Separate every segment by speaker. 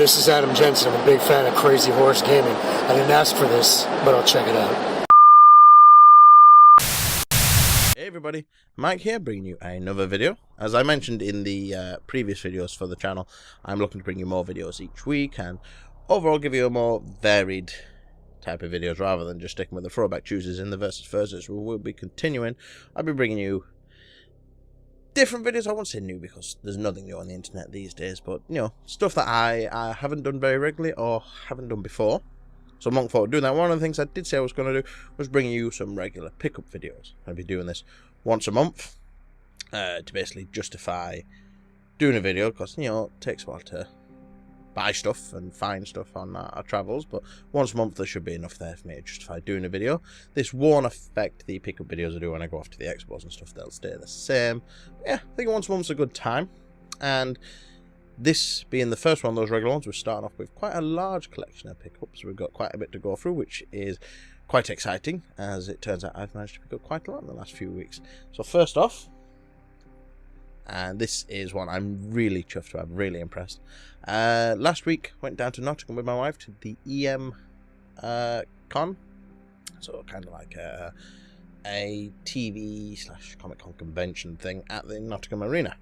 Speaker 1: this is Adam Jensen. I'm a big fan of Crazy Horse Gaming. I didn't ask for this, but I'll check it out.
Speaker 2: Hey everybody, Mike here, bringing you another video. As I mentioned in the previous videos for the channel, I'm looking to bring you more videos each week and overall give you a more varied type of videos rather than just sticking with the throwback Tuesdays in the Versus Thursdays. We will be continuing. I'll be bringing you different videos. I won't say new because there's nothing new on the internet these days, but you know, stuff that I haven't done very regularly or haven't done before. So I'm looking forward to doing that. One of the things I did say I was going to do was bringing you some regular pickup videos. I'll be doing this once a month to basically justify doing a video because, you know, it takes a while to buy stuff and find stuff on our travels, but once a month there should be enough there for me to justify doing a video. This won't affect the pickup videos I do when I go off to the expos and stuff. They'll stay the same. But yeah, I think once a month's a good time, and this being the first one of those regular ones, we're starting off with quite a large collection of pickups. We've got quite a bit to go through, which is quite exciting. As it turns out, I've managed to pick up quite a lot in the last few weeks. So first off, and this is one I'm really chuffed to have, really impressed. Last week, went down to Nottingham with my wife to the EM Con. So kind of like a TV / Comic Con convention thing at the Nottingham Arena.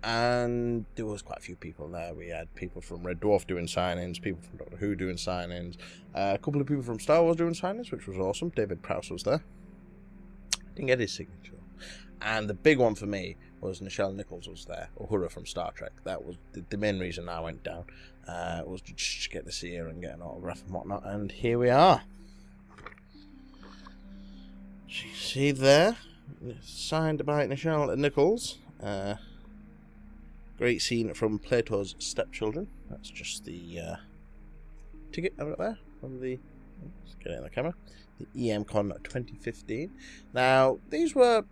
Speaker 2: And there was quite a few people there. We had people from Red Dwarf doing signings, people from Doctor Who doing signings, a couple of people from Star Wars doing signings, which was awesome. David Prowse was there. Didn't get his signature. And the big one for me was Nichelle Nichols was there, Uhura from Star Trek. That was the main reason I went down, was to just get to see her and get an autograph and whatnot. And here we are. See there? Signed by Nichelle Nichols. Great scene from Plato's Stepchildren. That's just the ticket over there from the. Let's get it in the camera. The EMCon 2015. Now these were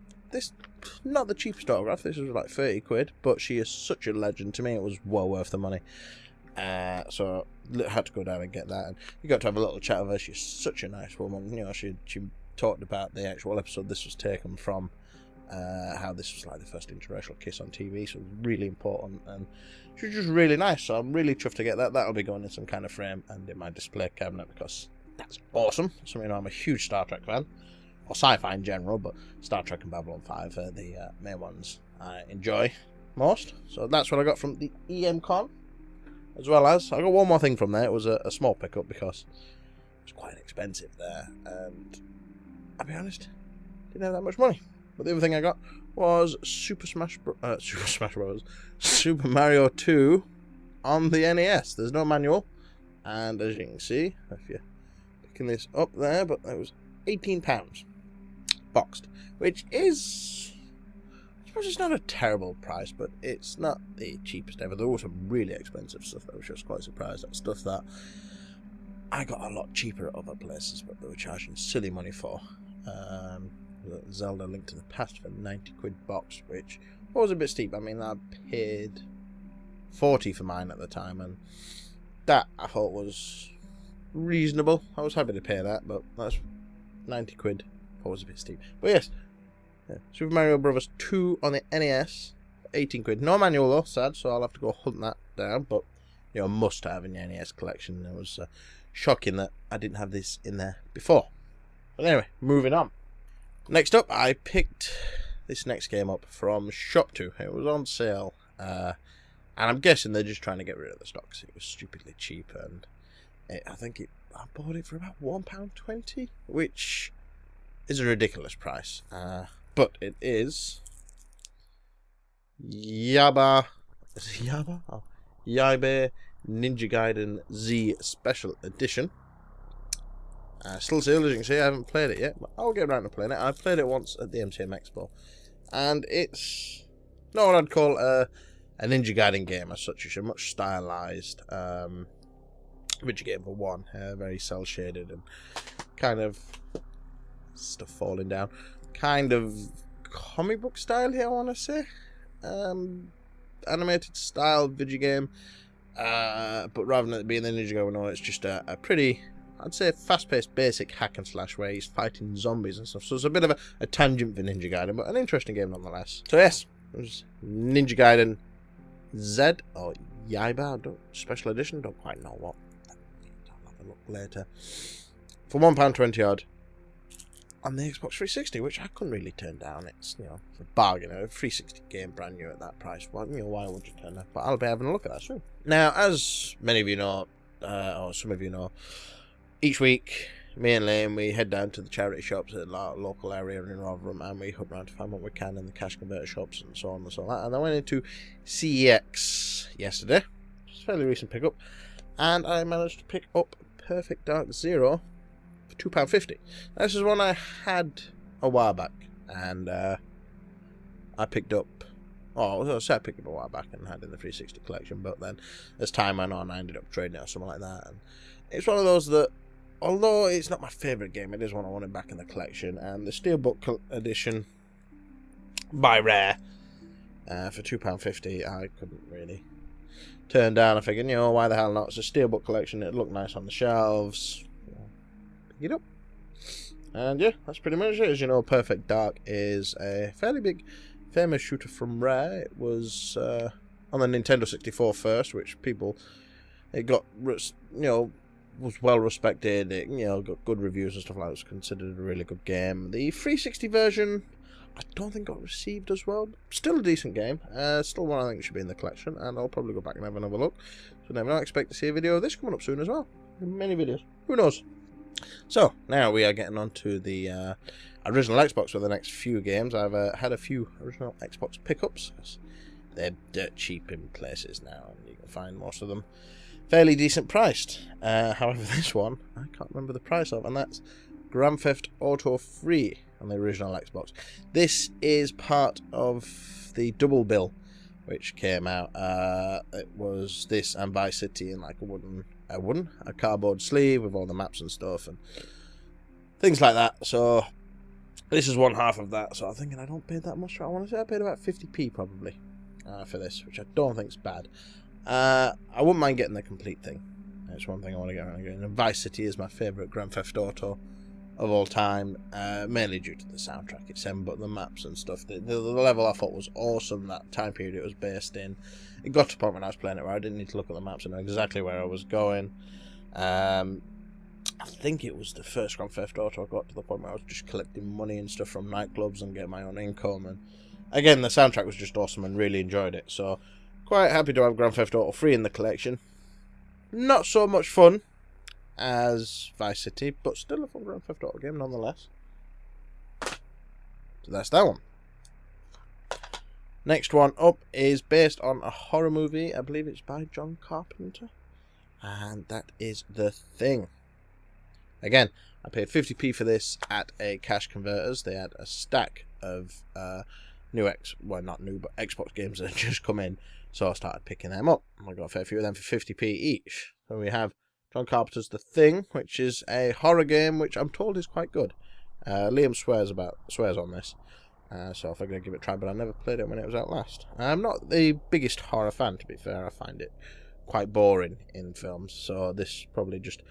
Speaker 2: not the cheapest autograph. This was like 30 quid, but she is such a legend. To me, it was well worth the money. So I had to go down and get that. And you got to have a little chat with her. She's such a nice woman. You know, she talked about the actual episode this was taken from. How this was like the first interracial kiss on TV, so it was really important, and she was just really nice. So I'm really chuffed to get that. That'll be going in some kind of frame and in my display cabinet because that's awesome. So you know, I'm a huge Star Trek fan, or sci-fi in general, but Star Trek and Babylon 5 are the main ones I enjoy most. So that's what I got from the EMCon, as well as I got one more thing from there. It was a small pickup because it was quite expensive there, and I'll be honest, didn't have that much money. But the other thing I got was Super Mario 2 on the NES. There's no manual, and as you can see, if you're picking this up there, but that was £18 boxed, which is, I suppose it's not a terrible price, but it's not the cheapest ever. There was some really expensive stuff that I was just quite surprised at, stuff that I got a lot cheaper at other places, but they were charging silly money for. Zelda Link to the Past for 90 quid box, which was a bit steep. I mean, I paid 40 for mine at the time, and that I thought was reasonable. I was happy to pay that, but that's 90 quid. That was a bit steep. But yes, yeah, Super Mario Bros. 2 on the NES, 18 quid. No manual though, sad, so I'll have to go hunt that down, but you know, must have in the NES collection. It was shocking that I didn't have this in there before. But anyway, moving on. Next up, I picked this next game up from Shop2. It was on sale, and I'm guessing they're just trying to get rid of the stocks. It was stupidly cheap, and I bought it for about £1.20, which is a ridiculous price. But it is Yaiba Ninja Gaiden Z Special Edition. Still sealed, as you can see. I haven't played it yet, but I'll get around to playing it. I played it once at the MTM Expo, and it's not what I'd call a Ninja Gaiden game as such. It's a much stylized video game for one, very cel shaded and kind of stuff falling down, kind of comic book style here, I want to say, animated style video game, but rather than it being the Ninja Gaiden, no, it's just a pretty, I'd say, fast-paced, basic hack and slash where he's fighting zombies and stuff. So it's a bit of a tangent for Ninja Gaiden, but an interesting game nonetheless. So yes, it was Ninja Gaiden Z, or Yaiba Special Edition. Don't quite know what. I'll have a look later. For £1.20 odd on the Xbox 360, which I couldn't really turn down. It's, you know, a bargain. A 360 game brand new at that price. Well, you know, why would you turn that? But I'll be having a look at that soon. Now, as many of you know, or some of you know, each week, me and Liam, we head down to the charity shops at our local area in Rotherham, and we hunt around to find what we can in the cash converter shops and so on and so on. And I went into CEX yesterday, which is a fairly recent pickup, and I managed to pick up Perfect Dark Zero for £2.50. This is one I had a while back, and I picked up. Oh, I picked up a while back and had in the 360 collection, but then as time went on, I ended up trading it or something like that. And it's one of those that, although it's not my favourite game, it is one I wanted back in the collection. And the Steelbook edition by Rare for £2.50, I couldn't really turn down. I figured, you know, why the hell not? It's a Steelbook collection, it looked nice on the shelves. Pick it up. And yeah, that's pretty much it. As you know, Perfect Dark is a fairly big, famous shooter from Rare. It was on the Nintendo 64 first, which it got, you know, was well respected. It, you know, got good reviews and stuff like that. It was considered a really good game. The 360 version, I don't think got received as well. Still a decent game. Still one I think should be in the collection, and I'll probably go back and have another look. So never know, I expect to see a video of this coming up soon as well. Many videos. Who knows? So now we are getting on to the original Xbox for the next few games. I've had a few original Xbox pickups. They're dirt cheap in places now, and you can find most of them fairly decent priced. However, this one I can't remember the price of, and that's Grand Theft Auto 3 on the original Xbox. This is part of the double bill which came out. It was this and Vice City in like a cardboard sleeve with all the maps and stuff and things like that. So this is one half of that. So I'm thinking I don't pay that much. I want to say I paid about 50p probably for this, which I don't think is bad. I wouldn't mind getting the complete thing. That's one thing I want to get around again. And Vice City is my favourite Grand Theft Auto of all time, mainly due to the soundtrack it's in, but the maps and stuff. The level I thought was awesome, that time period it was based in. It got to the point when I was playing it where I didn't need to look at the maps and know exactly where I was going. I think it was the first Grand Theft Auto I got to the point where I was just collecting money and stuff from nightclubs and getting my own income. And again, the soundtrack was just awesome and really enjoyed it. So quite happy to have Grand Theft Auto 3 in the collection. Not so much fun as Vice City, but still a fun Grand Theft Auto game nonetheless. So that's that one. Next one up is based on a horror movie. I believe it's by John Carpenter, and that is The Thing. Again, I paid 50p for this at a cash converters. They had a stack of Xbox games that had just come in, so I started picking them up. I got a fair few of them for 50p each. So we have John Carpenter's The Thing, which is a horror game which I'm told is quite good. Liam swears on this, so I figured I'd give it a try, but I never played it when it was out last. I'm not the biggest horror fan, to be fair. I find it quite boring in films, so this probably just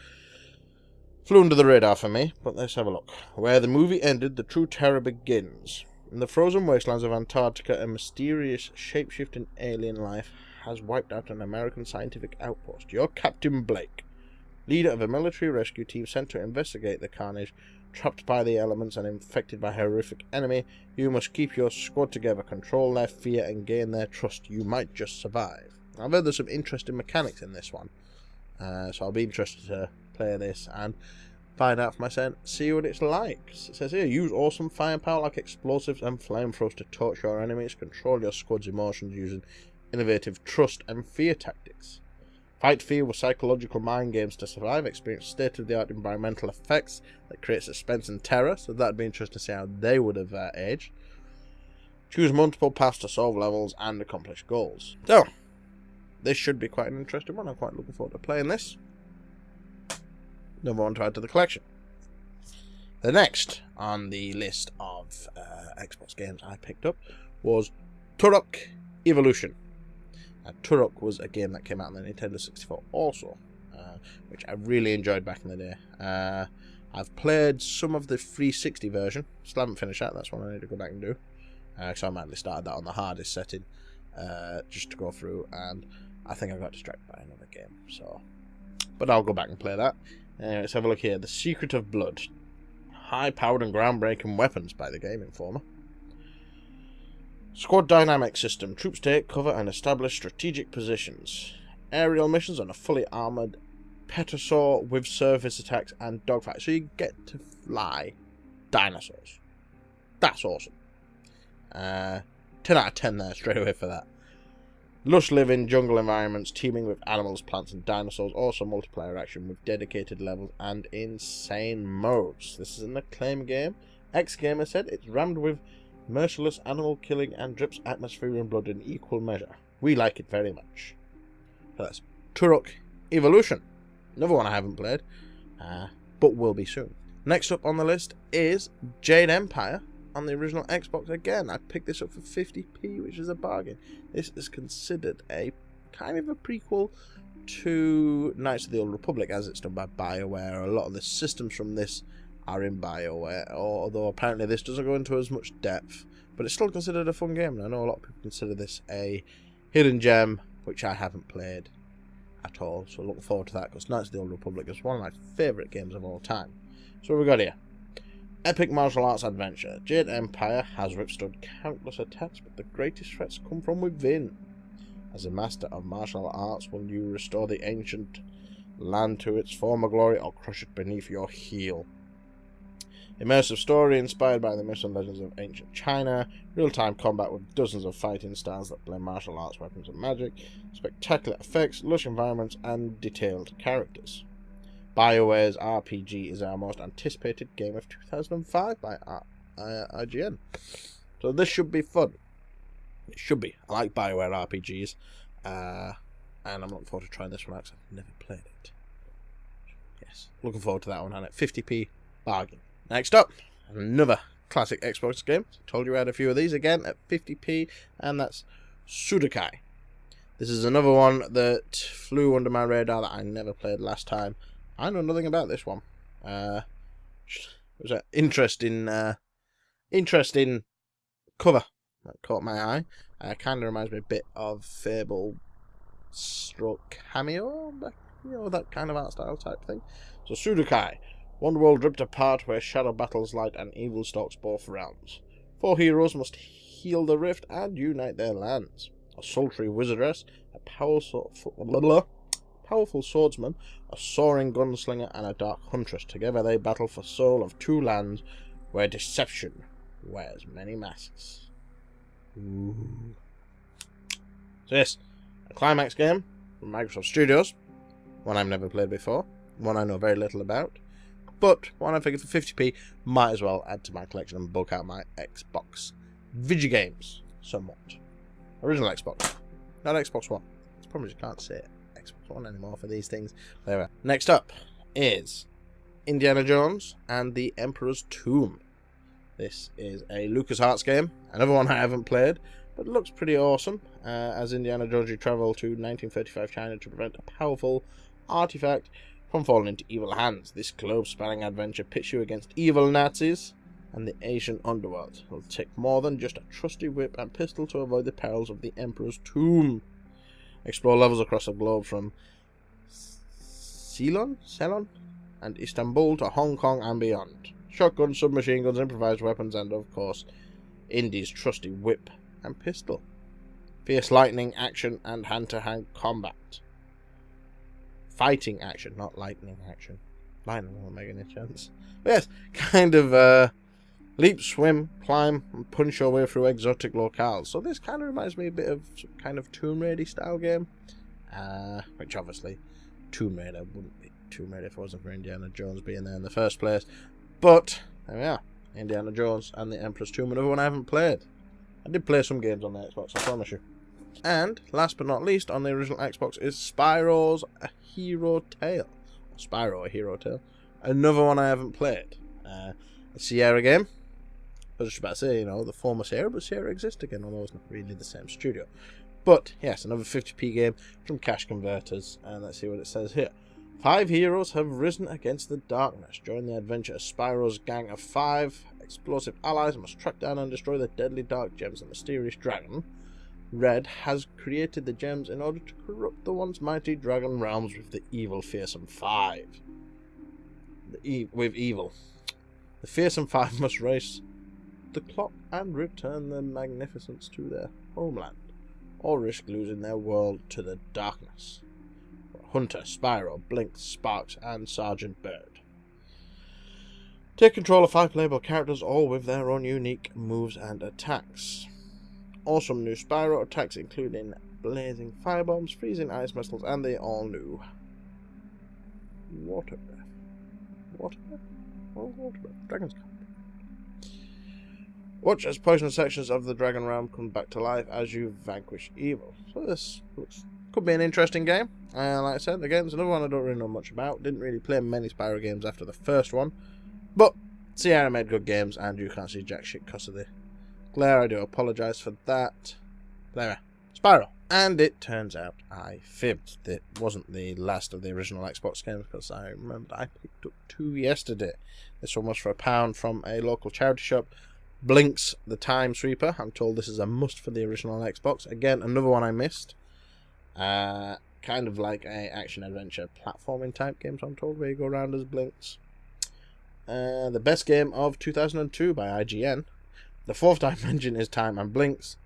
Speaker 2: flew under the radar for me. But let's have a look. Where the movie ended, the true terror begins. In the frozen wastelands of Antarctica, a mysterious, shape-shifting alien life has wiped out an American scientific outpost. You're Captain Blake, leader of a military rescue team sent to investigate the carnage. Trapped by the elements and infected by a horrific enemy, you must keep your squad together, control their fear, and gain their trust. You might just survive. I've heard there's some interesting mechanics in this one, so I'll be interested to play this and find out for myself, see what it's like. It says here, use awesome firepower like explosives and flamethrowers to torch your enemies. Control your squad's emotions using innovative trust and fear tactics. Fight fear with psychological mind games to survive. Experience state-of-the-art environmental effects that create suspense and terror. So that'd be interesting to see how they would have aged. Choose multiple paths to solve levels and accomplish goals. So, this should be quite an interesting one. I'm quite looking forward to playing this. Another one to add to the collection. The next on the list of Xbox games I picked up was Turok Evolution. Turok was a game that came out on the Nintendo 64 also, which I really enjoyed back in the day. I've played some of the 360 version, still haven't finished that, that's one I need to go back and do. So I mainly started that on the hardest setting, just to go through, and I think I got distracted by another game, so... But I'll go back and play that. Let's have a look here. The Secret of Blood. High-powered and groundbreaking weapons by the Game Informer. Squad dynamic system. Troops take cover and establish strategic positions. Aerial missions on a fully armoured pterosaur with surface attacks and dogfights. So you get to fly dinosaurs. That's awesome. 10 out of 10 there straight away for that. Lush living jungle environments teeming with animals, plants and dinosaurs. Also multiplayer action with dedicated levels and insane modes. This is an Acclaim game. X-Gamer said it's rammed with merciless animal killing and drips atmosphere and blood in equal measure. We like it very much. So that's Turok Evolution. Another one I haven't played, but will be soon. Next up on the list is Jade Empire. On the original Xbox again. I picked this up for 50p, which is a bargain. This is considered a kind of a prequel to Knights of the Old Republic, as it's done by BioWare. A lot of the systems from this are in BioWare, although apparently this doesn't go into as much depth, but it's still considered a fun game, and I know a lot of people consider this a hidden gem, which I haven't played at all, so looking forward to that, because Knights of the Old Republic is one of my favourite games of all time. So what have we got here? Epic martial arts adventure. Jade Empire has withstood countless attacks, but the greatest threats come from within. As a master of martial arts, will you restore the ancient land to its former glory or crush it beneath your heel? Immersive story inspired by the myths and legends of ancient China. Real-time combat with dozens of fighting styles that blend martial arts, weapons and magic. Spectacular effects, lush environments and detailed characters. BioWare's RPG is our most anticipated game of 2005 by IGN. So this should be fun. It should be. I like BioWare RPGs. And I'm looking forward to trying this one out because I've never played it. Yes, looking forward to that one. And at 50p, bargain. Next up, another classic Xbox game. I told you I had a few of these again at 50p. And that's Sudokai. This is another one that flew under my radar that I never played last time. I know nothing about this one. It was an interesting cover that caught my eye. Kind of reminds me a bit of Fable stroke Cameo, you know, that kind of art style type thing. So Sudokai, one world ripped apart where shadow battles light and evil stalks both realms. 4 heroes must heal the rift and unite their lands. A sultry wizardess, a powerful swordsman, a soaring gunslinger, and a dark huntress. Together they battle for soul of 2 lands where deception wears many masks. Ooh. So yes, a climax game from Microsoft Studios. One I've never played before. One I know very little about. But one I figured for 50p might as well add to my collection and bulk out my Xbox video games somewhat. Original Xbox, not Xbox One. It's probably just can't say it. Xbox One anymore for these things. There. Next up is Indiana Jones and the Emperor's Tomb. This is a LucasArts game, another one I haven't played, but looks pretty awesome. As Indiana Jones, you travel to 1935 China to prevent a powerful artifact from falling into evil hands. This globe-spanning adventure pits you against evil Nazis and the Asian underworld. It'll take more than just a trusty whip and pistol to avoid the perils of the Emperor's Tomb. Explore levels across the globe from Ceylon and Istanbul to Hong Kong and beyond. Shotguns, submachine guns, improvised weapons, and of course, Indy's trusty whip and pistol. Fierce lightning action and hand-to-hand combat. Fighting action, not lightning action. Lightning won't make any chance. But yes, kind of leap, swim, climb, and punch your way through exotic locales. So this kind of reminds me a bit of some kind of Tomb Raider style game. Which obviously, Tomb Raider wouldn't be Tomb Raider if it wasn't for Indiana Jones being there in the first place. But, there we are. Indiana Jones and the Emperor's Tomb, another one I haven't played. I did play some games on the Xbox, I promise you. And, last but not least, on the original Xbox is Spyro's A Hero Tale. Spyro, A Hero Tale. Another one I haven't played. A Sierra game. I was just about to say, you know, the former Sierra, but Sierra exists again, although it's not really the same studio. But, yes, another 50p game from Cash Converters. And let's see what it says here. 5 heroes have risen against the darkness. During the adventure, Spyro's gang of 5 explosive allies must track down and destroy the deadly dark gems, the mysterious dragon, Red has created the gems in order to corrupt the once mighty Dragon realms with the evil Fearsome Five. With evil. The Fearsome Five must race the clock and return their magnificence to their homeland, or risk losing their world to the darkness. Hunter, Spyro, Blinks, Sparks, and Sergeant Bird take control of 5 playable characters, all with their own unique moves and attacks. Awesome new Spyro attacks, including blazing firebombs, freezing ice missiles, and the all-new Water Breath. Water Breath? Oh, Water Breath. Dragon's Cup. Watch as poisonous sections of the Dragon Realm come back to life as you vanquish evil. So this could be an interesting game. Like I said, again, it's another one I don't really know much about. Didn't really play many Spyro games after the first one. But Sierra made good games, and you can't see jack shit because of the glare. I do apologise for that. There, Spyro. And it turns out I fibbed. It wasn't the last of the original Xbox games, because I remember I picked up 2 yesterday. This one was for £1 from a local charity shop. Blinks the Time Sweeper. I'm told this is a must for the original Xbox. Again, another one I missed. Kind of like a action-adventure platforming type game, so I'm told, where you go around as Blinks. The best game of 2002 by IGN. The 4th dimension is time, and Blinks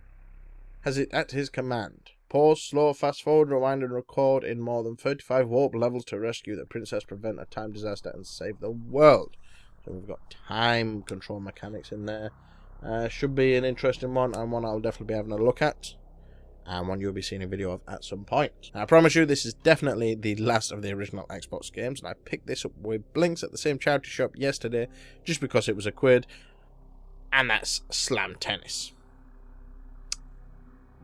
Speaker 2: has it at his command. Pause, slow, fast forward, rewind, and record in more than 35 warp levels to rescue the princess, prevent a time disaster, and save the world. So we've got time control mechanics in there. Should be an interesting one, and one I'll definitely be having a look at, and one you'll be seeing a video of at some point. Now, I promise you, this is definitely the last of the original Xbox games, and I picked this up with Blinks at the same charity shop yesterday, just because it was £1, and that's Slam Tennis.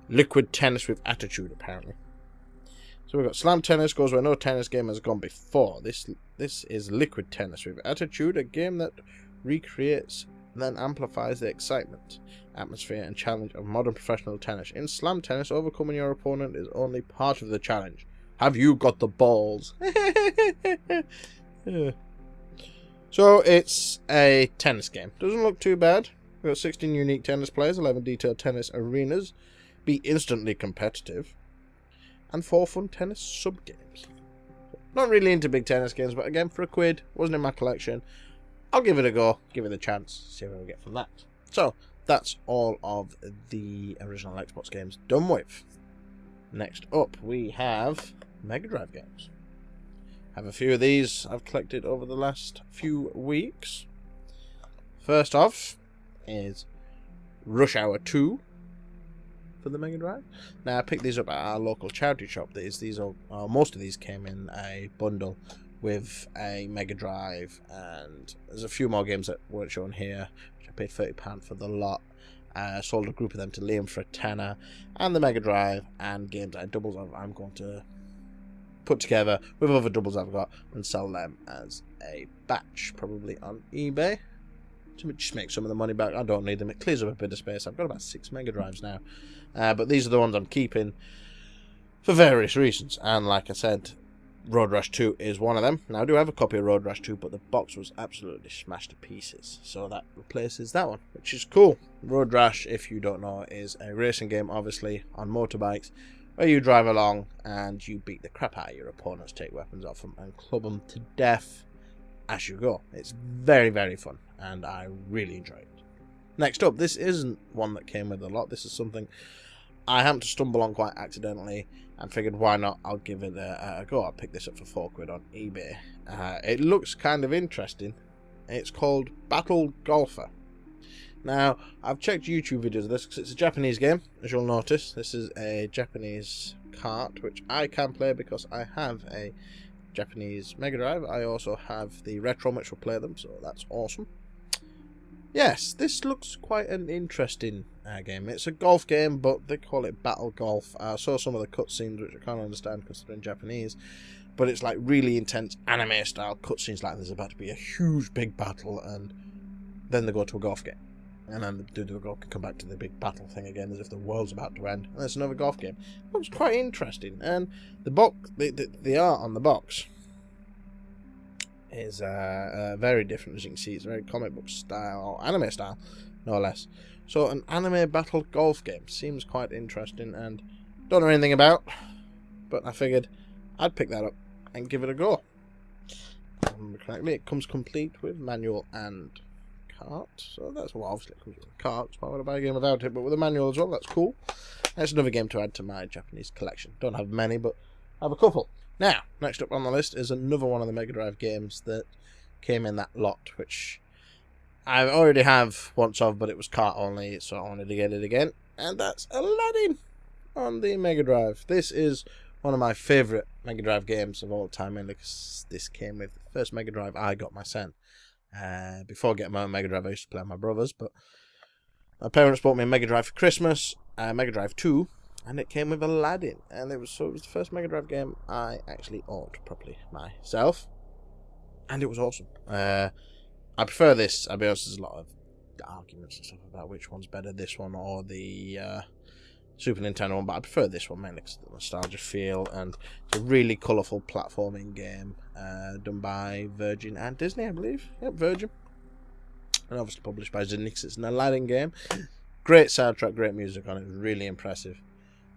Speaker 2: Liquid tennis with attitude, apparently. So we've got Slam Tennis, goes where no tennis game has gone before. This is Liquid Tennis with attitude, a game that recreates then amplifies the excitement, atmosphere, and challenge of modern professional tennis. In Slam Tennis, overcoming your opponent is only part of the challenge. Have you got the balls? Yeah. So it's a tennis game. Doesn't look too bad. We've got 16 unique tennis players, 11 detailed tennis arenas, be instantly competitive, and 4 fun tennis sub-games. Not really into big tennis games, but again, for £1, wasn't in my collection. I'll give it a go, give it a chance, see what we get from that. So, that's all of the original Xbox games done with. Next up, we have Mega Drive games. Have a few of these I've collected over the last few weeks. First off is Rush Hour 2 for the Mega Drive. Now, I picked these up at our local charity shop. Most of these came in a bundle with a Mega Drive, and there's a few more games that weren't shown here, which I paid £30 for the lot. Sold a group of them to Liam for £10, and the Mega Drive and games I doubles of I'm going to put together with other doubles I've got and sell them as a batch, probably on eBay, to just make some of the money back. I don't need them, it clears up a bit of space. I've got about 6 Mega Drives now, but these are the ones I'm keeping for various reasons, and like I said, Road Rash 2 is one of them. Now, I do have a copy of Road Rash 2, but the box was absolutely smashed to pieces, so that replaces that one, which is cool. Road Rash, if you don't know, is a racing game, obviously, on motorbikes, where you drive along and you beat the crap out of your opponents, take weapons off them, and club them to death as you go. It's very, very fun, and I really enjoy it. Next up, this isn't one that came with a lot. This is something I happened to stumble on quite accidentally, and figured, why not, I'll give it a go. I picked this up for £4 on eBay. It looks kind of interesting. It's called Battle Golfer. Now, I've checked YouTube videos of this because it's a Japanese game, as you'll notice. This is a Japanese kart, which I can play because I have a Japanese Mega Drive. I also have the Retro, which will play them, so that's awesome. Yes, this looks quite an interesting game. It's a golf game, but they call it Battle Golf. I saw some of the cutscenes, which I can't understand because they're in Japanese, but it's like really intense anime-style cutscenes, like there's about to be a huge big battle, and then they go to a golf game. And then they do a golf, come back to the big battle thing again, as if the world's about to end. And there's another golf game. It looks quite interesting. And the box, the art on the box is very different, as you can see. It's very comic book style, anime style, no less. So an anime battle golf game seems quite interesting, and don't know anything about, but I figured I'd pick that up and give it a go. If I remember correctly, it comes complete with manual and cart, so that's well, obviously it comes with a cart, so why would I buy a game without it? But with a manual as well, that's cool. That's another game to add to my Japanese collection. Don't have many, but I have a couple. Now, next up on the list is another one of the Mega Drive games that came in that lot, which I already have once of, but it was cart only, so I wanted to get it again. And that's Aladdin on the Mega Drive. This is one of my favourite Mega Drive games of all time, mainly because this came with the first Mega Drive I got my son. Before getting my own Mega Drive, I used to play with my brothers, but my parents bought me a Mega Drive for Christmas, Mega Drive 2, and it came with Aladdin, and it was the first Mega Drive game I actually owned properly myself, and it was awesome. I prefer this. I'll be honest, there's a lot of arguments and stuff about which one's better, this one or the Super Nintendo one, but I prefer this one mainly because of the nostalgia feel, and it's a really colourful platforming game done by Virgin and Disney, I believe. Yep, Virgin. And obviously published by Zinix. It's an Aladdin game. Great soundtrack, great music on it, really impressive.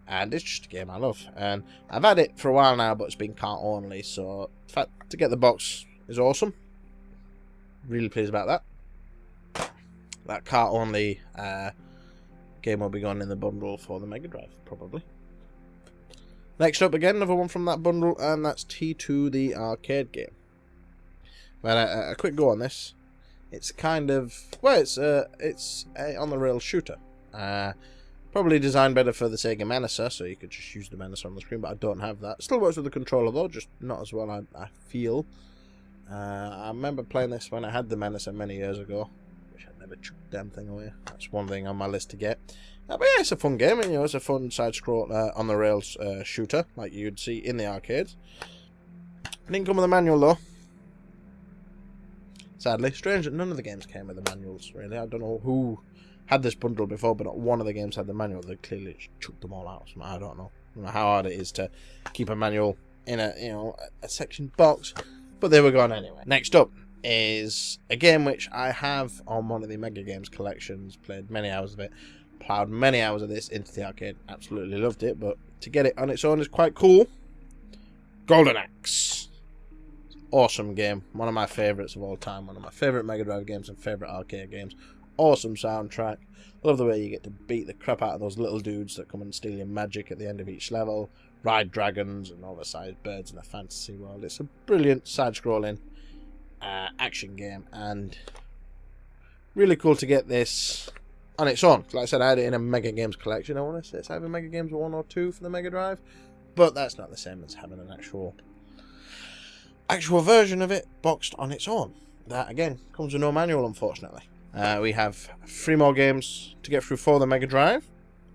Speaker 2: And it's just a game I love. And I've had it for a while now, but it's been cart only, so in fact, to get the box is awesome. Really pleased about that. That cart only game will be gone in the bundle for the Mega Drive, probably. Next up, again, another one from that bundle, and that's T2, the arcade game. But a quick go on this. It's kind of, well, it's a on-the-rails shooter. Probably designed better for the Sega Menacer, so you could just use the Menacer on the screen, but I don't have that. Still works with the controller, though, just not as well, I feel. I remember playing this when I had the Menacer many years ago. Wish I'd never chucked the damn thing away. That's one thing on my list to get. But yeah, it's a fun game, and it's a fun side-scroll on-the-rails shooter, like you'd see in the arcades. It didn't come with a manual, though. Sadly. Strange that none of the games came with the manuals, really. I don't know who had this bundle before, but not one of the games had the manual. They clearly just chucked them all out. So I don't know. I don't know how hard it is to keep a manual in a section box, but they were gone anyway. Next up is a game which I have on one of the Mega Games collections. Played many hours of it. Plowed many hours of this into the arcade. Absolutely loved it, but to get it on its own is quite cool. Golden Axe. Awesome game. One of my favourites of all time. One of my favourite Mega Drive games and favourite arcade games. Awesome soundtrack. Love the way you get to beat the crap out of those little dudes that come and steal your magic at the end of each level. Ride dragons and oversized birds in a fantasy world. It's a brilliant side-scrolling action game, and really cool to get this on its own. Like I said, I had it in a Mega Games collection. I want to say it's either Mega Games 1 or 2 for the Mega Drive, but that's not the same as having an actual version of it boxed on its own. That again comes with no manual, unfortunately. We have 3 more games to get through for the Mega Drive.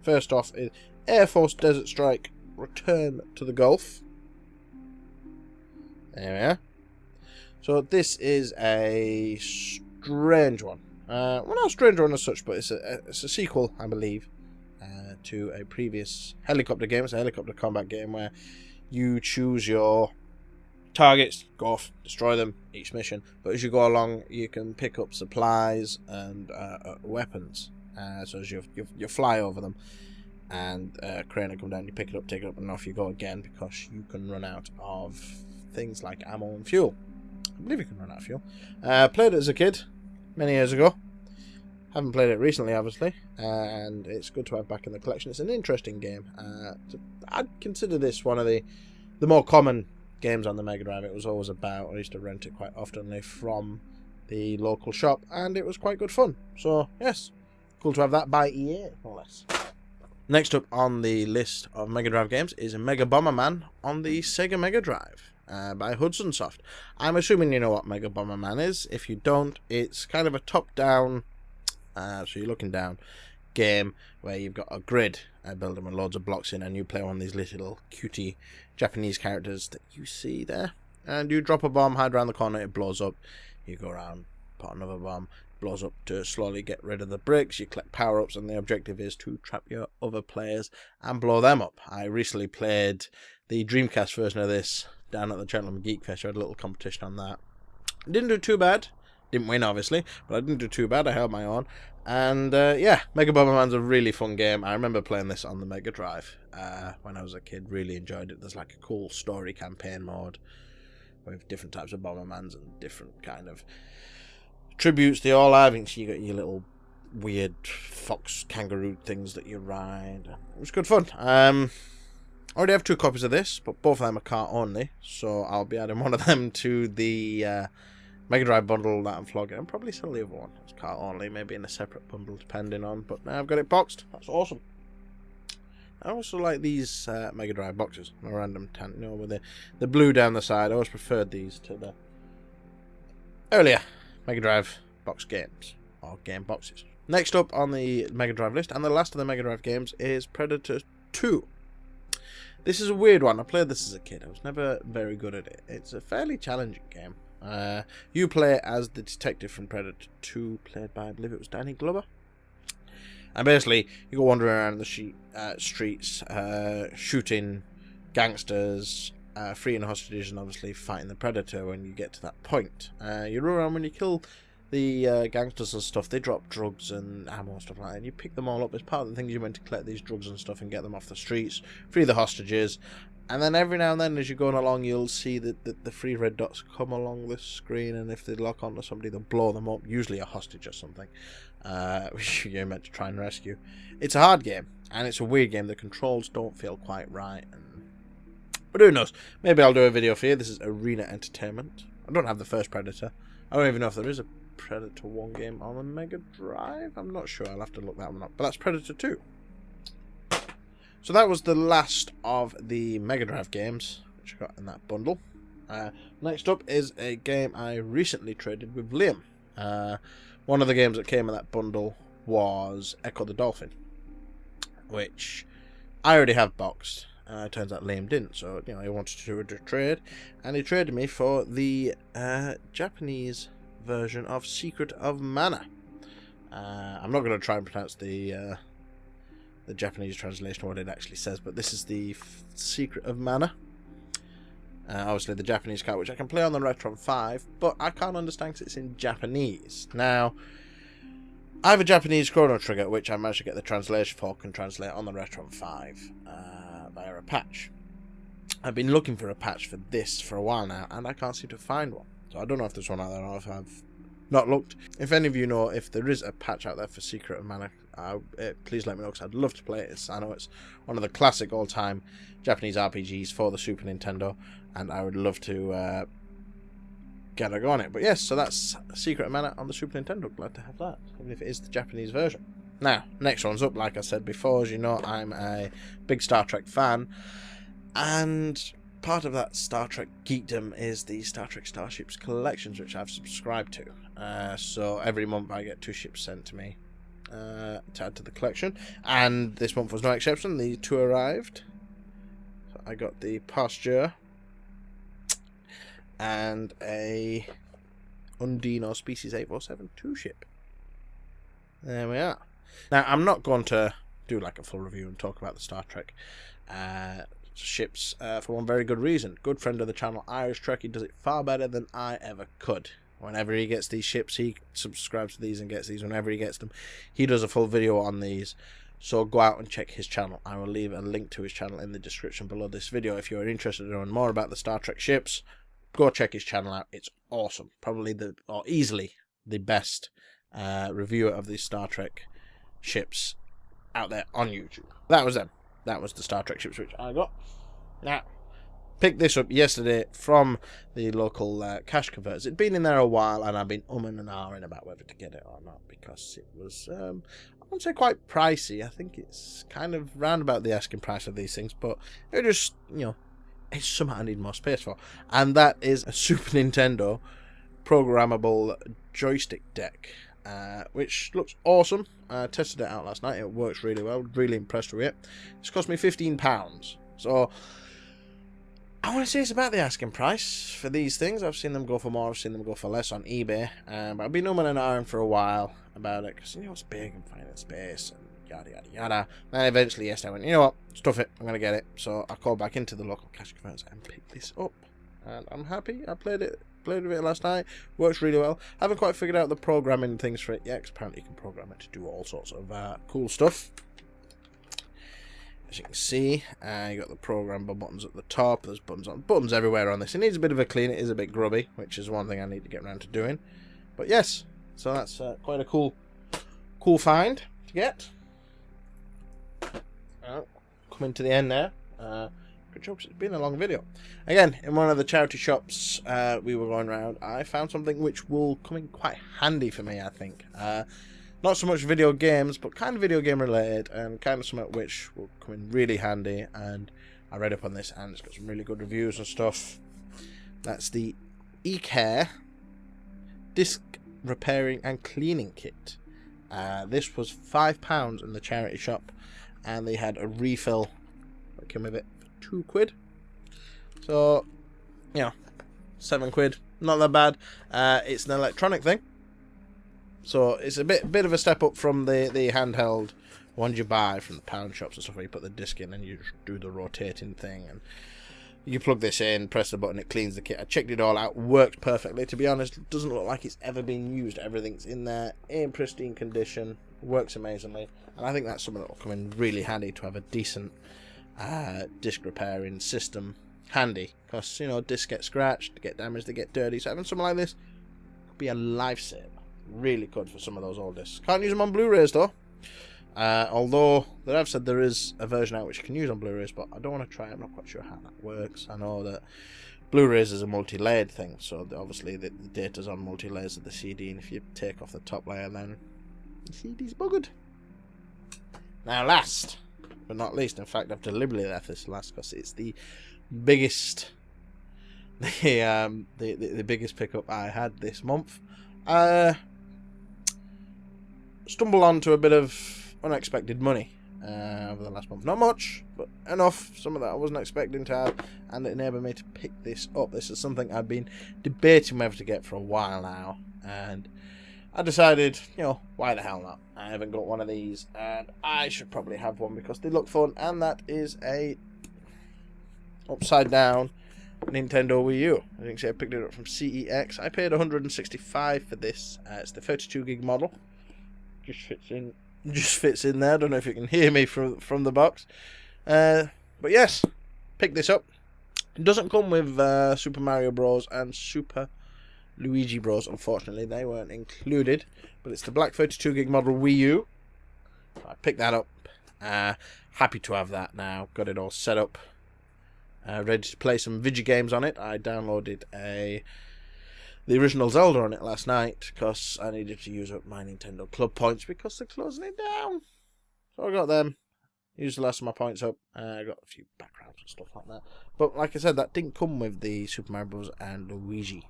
Speaker 2: First off is Air Force Desert Strike Return to the Gulf. There we are. So this is a strange one. Well, not a strange one as such, but it's a sequel, I believe, to a previous helicopter game. It's a helicopter combat game where you choose your targets, go off, destroy them each mission, but as you go along you can pick up supplies and weapons, so as you fly over them, and a crane will come down, you pick it up, take it up, and off you go again, because you can run out of things like ammo and fuel. I believe you can run out of fuel. Played it as a kid many years ago. Haven't played it recently, obviously, and it's good to have back in the collection. It's an interesting game. I'd consider this one of the more common games on the Mega Drive. It was always about, I used to rent it quite often from the local shop, and it was quite good fun. So yes, cool to have that by EA, no less. Next up on the list of Mega Drive games is Mega Bomberman on the Sega Mega Drive by Hudson Soft. I'm assuming you know what Mega Bomberman is. If you don't, it's kind of a top-down, so you're looking down, game where you've got a grid building with loads of blocks in, and you play one of these little cutie Japanese characters that you see there, and you drop a bomb, hide around the corner, it blows up, you go around, put another bomb, blows up to slowly get rid of the bricks, you collect power-ups, and the objective is to trap your other players and blow them up. I recently played the Dreamcast version of this down at the Gentleman Geek Fest. I had a little competition on that. Didn't do too bad. Didn't win, obviously, but I didn't do too bad. I held my own. And yeah, Mega Bomberman's a really fun game. I remember playing this on the Mega Drive when I was a kid. Really enjoyed it. There's like a cool story campaign mode with different types of Bombermans and different kind of tributes they all have. You got your little weird fox kangaroo things that you ride. It was good fun. I already have 2 copies of this, but both of them are cart only, so I'll be adding one of them to the Mega Drive bundle that I'm flogging. I'll probably sell the other one. It's cart only, maybe in a separate bundle, depending on. But now I've got it boxed. That's awesome. I also like these Mega Drive boxes. A random tent, you know, with the blue down the side. I always preferred these to the earlier Mega Drive box games, or game boxes. Next up on the Mega Drive list, and the last of the Mega Drive games, is Predator 2. This is a weird one. I played this as a kid. I was never very good at it. It's a fairly challenging game. You play as the detective from Predator 2, played by, I believe it was Danny Glover. And basically, you go wandering around the streets, shooting gangsters, freeing hostages, and obviously fighting the Predator when you get to that point. You run around when you kill the gangsters and stuff. They drop drugs and ammo and stuff like that. And you pick them all up as part of the things you're meant to collect these drugs and stuff and get them off the streets, free the hostages. And then every now and then, as you're going along, you'll see that the 3 red dots come along the screen, and if they lock onto somebody, they'll blow them up, usually a hostage or something, which you're meant to try and rescue. It's a hard game, and it's a weird game. The controls don't feel quite right, but who knows? Maybe I'll do a video for you. This is Arena Entertainment. I don't have the first Predator. I don't even know if there is a Predator 1 game on the Mega Drive. I'm not sure. I'll have to look that one up. But that's Predator 2. So that was the last of the Mega Drive games, which I got in that bundle. Next up is a game I recently traded with Liam. One of the games that came in that bundle was Echo the Dolphin, which I already have boxed. Turns out Liam didn't, so you know, he wanted to do a trade, and he traded me for the Japanese version of Secret of Mana. I'm not going to try and pronounce the Japanese translation of what it actually says, but this is the Secret of Mana. Obviously the Japanese card, which I can play on the Retron 5, but I can't understand because it's in Japanese. Now, I have a Japanese Chrono Trigger, which I managed to get the translation for, can translate on the Retron 5 via a patch. I've been looking for a patch for this for a while now, and I can't seem to find one. So I don't know if there's one out there or if I've not looked. If any of you know if there is a patch out there for Secret of Mana, please let me know, because I'd love to play it. I know it's one of the classic all-time Japanese RPGs for the Super Nintendo, and I would love to get a go on it. But yes, so that's Secret of Mana on the Super Nintendo. Glad to have that, even if it is the Japanese version. Now, next one's up. Like I said before, as you know, I'm a big Star Trek fan, and part of that Star Trek geekdom is the Star Trek Starships collections, which I've subscribed to. So every month I get 2 ships sent to me to add to the collection, and this month was no exception. The 2 arrived. So I got the Pasteur and a Undino Species 847 2-ship. There we are. Now, I'm not going to do like a full review and talk about the Star Trek ships for one very good reason. Good friend of the channel, Irish Trekkie, does it far better than I ever could. Whenever he gets these ships, he subscribes to these and gets these whenever he gets them. He does a full video on these, so go out and check his channel. I will leave a link to his channel in the description below this video. If you're interested in knowing more about the Star Trek ships, go check his channel out. It's awesome. Probably easily the best reviewer of these Star Trek ships out there on YouTube. That was them. That was the Star Trek ships which I got. Now, picked this up yesterday from the local cash converters. It'd been in there a while, and I've been umming and ahhing about whether to get it or not, because it was, I wouldn't say quite pricey. I think it's kind of round about the asking price of these things, but it just, you know, it's something I need more space for. And that is a Super Nintendo programmable joystick deck, which looks awesome. I tested it out last night. It works really well. Really impressed with it. It's cost me £15. So I want to say it's about the asking price for these things. I've seen them go for more. I've seen them go for less on eBay. But I've been umming and ahhing for a while about it, because, you know, it's big and finding space and yada yada yada. Then eventually, yes, I went, you know what, stuff it, I'm going to get it. So I called back into the local cash converters and picked this up. And I'm happy. I played played with it last night. Works really well. Haven't quite figured out the programming things for it yet, 'cause apparently you can program it to do all sorts of cool stuff. As you can see, you got the program buttons at the top. There's buttons everywhere on this. It needs a bit of a clean. It is a bit grubby, which is one thing I need to get around to doing. But yes, so that's quite a cool find to get. Coming to the end now. Good job, it's been a long video. Again, in one of the charity shops we were going around, I found something which will come in quite handy for me, I think. Not so much video games, but kind of video game related, and kind of something which will come in really handy. And I read up on this, and it's got some really good reviews and stuff. That's the eCare Disc Repairing and Cleaning Kit. This was £5 in the charity shop, and they had a refill that came with it for £2. So, you know, £7, not that bad. It's an electronic thing. So it's a bit of a step up from the handheld ones you buy from the pound shops and stuff, where you put the disc in and you just do the rotating thing, and you plug this in, press the button, it cleans the kit. I checked it all out, worked perfectly. To be honest, it doesn't look like it's ever been used. Everything's in there in pristine condition, works amazingly, and I think that's something that will come in really handy to have a decent disc repairing system handy, because, you know, discs get scratched, they get damaged, they get dirty, so having something like this could be a lifesaver. Really good for some of those old discs. Can't use them on Blu-rays though. Although they have said there is a version out which you can use on Blu-rays, but I don't want to try it. I'm not quite sure how that works. I know that Blu-rays is a multi-layered thing, so obviously the data's on multi-layers of the CD, and if you take off the top layer, then the CD's buggered. Now, last but not least, in fact, I've deliberately left this last because it's the biggest, the biggest pickup I had this month. Stumbled onto a bit of unexpected money over the last month. Not much, but enough. Some of that I wasn't expecting to have, and it enabled me to pick this up. This is something I've been debating whether to get for a while now, and I decided, you know, why the hell not? I haven't got one of these, and I should probably have one because they look fun, and that is a upside down Nintendo Wii U. As you can see, I picked it up from CEX. I paid $165 for this. It's the 32 gig model. Just fits in there. I don't know if you can hear me from the box. But yes, pick this up. It doesn't come with Super Mario Bros. And Super Luigi Bros. Unfortunately, they weren't included. But it's the black 32 gig model Wii U. I picked that up. Happy to have that now. Got it all set up. Ready to play some video games on it. I downloaded the original Zelda on it last night because I needed to use up my Nintendo Club points because they're closing it down. So I got them. Used the last of my points up. I got a few backgrounds and stuff like that. But like I said, that didn't come with the Super Mario Bros. And Luigi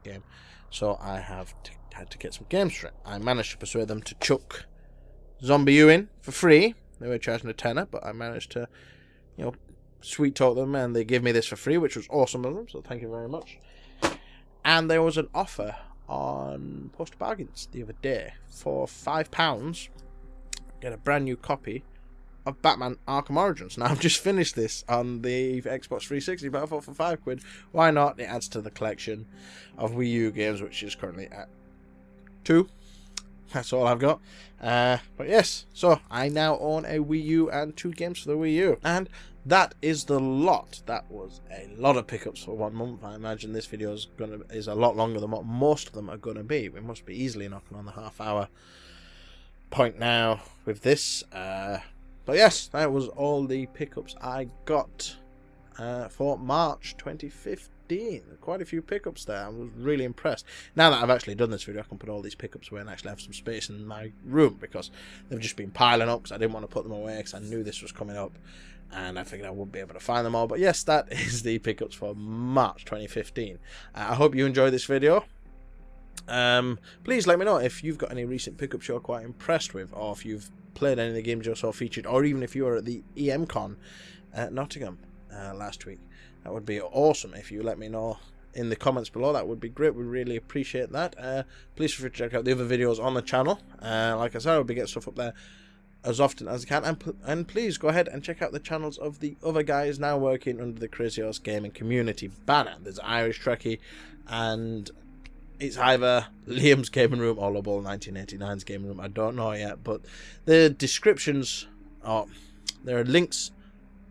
Speaker 2: game. So I had to get some games for it. I managed to persuade them to chuck Zombie U in for free. They were charging £10, but I managed to, you know, sweet talk them, and they gave me this for free, which was awesome of them, so thank you very much. And there was an offer on Post Bargains the other day for £5. Get a brand new copy of Batman Arkham Origins. Now, I've just finished this on the Xbox 360, but I thought for £5, why not? It adds to the collection of Wii U games, which is currently at 2. That's all I've got. But yes, so I now own a Wii U and 2 games for the Wii U. And that is the lot. That was a lot of pickups for 1 month. I imagine this video is a lot longer than what most of them are going to be. We must be easily knocking on the half-hour point now with this. But yes, that was all the pickups I got for March 2015. Quite a few pickups there. I was really impressed. Now that I've actually done this video, I can put all these pickups away and actually have some space in my room, because they've just been piling up because I didn't want to put them away because I knew this was coming up and I figured I wouldn't be able to find them all. But yes, that is the pickups for March 2015. I hope you enjoyed this video. Please let me know if you've got any recent pickups you're quite impressed with, or if you've played any of the games you saw featured, or even if you were at the EMCon at Nottingham last week. That would be awesome if you let me know in the comments below. That would be great. We really appreciate that. Please feel free to check out the other videos on the channel. Like I said, I'll be getting stuff up there as often as I can, and please go ahead and check out the channels of the other guys now working under the Crazy Horse Gaming community banner. There's Irish Trekkie, and it's either Liam's Gaming Room or Loball 1989's Gaming Room. I don't know yet, but the descriptions there are links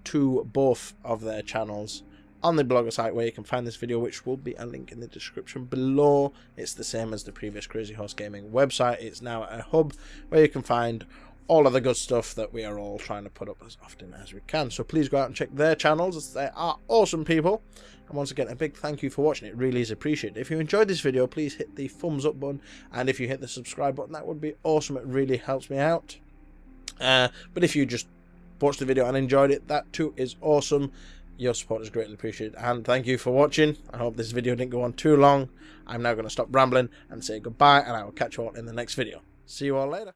Speaker 2: to both of their channels on the blogger site where you can find this video, which will be a link in the description below. It's the same as the previous Crazy Horse Gaming website. It's now a hub where you can find all of the good stuff that we are all trying to put up as often as we can. So please go out and check their channels. They are awesome people. And once again, a big thank you for watching. It really is appreciated. If you enjoyed this video, please hit the thumbs up button, and if you hit the subscribe button, that would be awesome. It really helps me out. But if you just watched the video and enjoyed it, that too is awesome. Your support is greatly appreciated, and thank you for watching. I hope this video didn't go on too long. I'm now going to stop rambling and say goodbye, and I will catch you all in the next video. See you all later.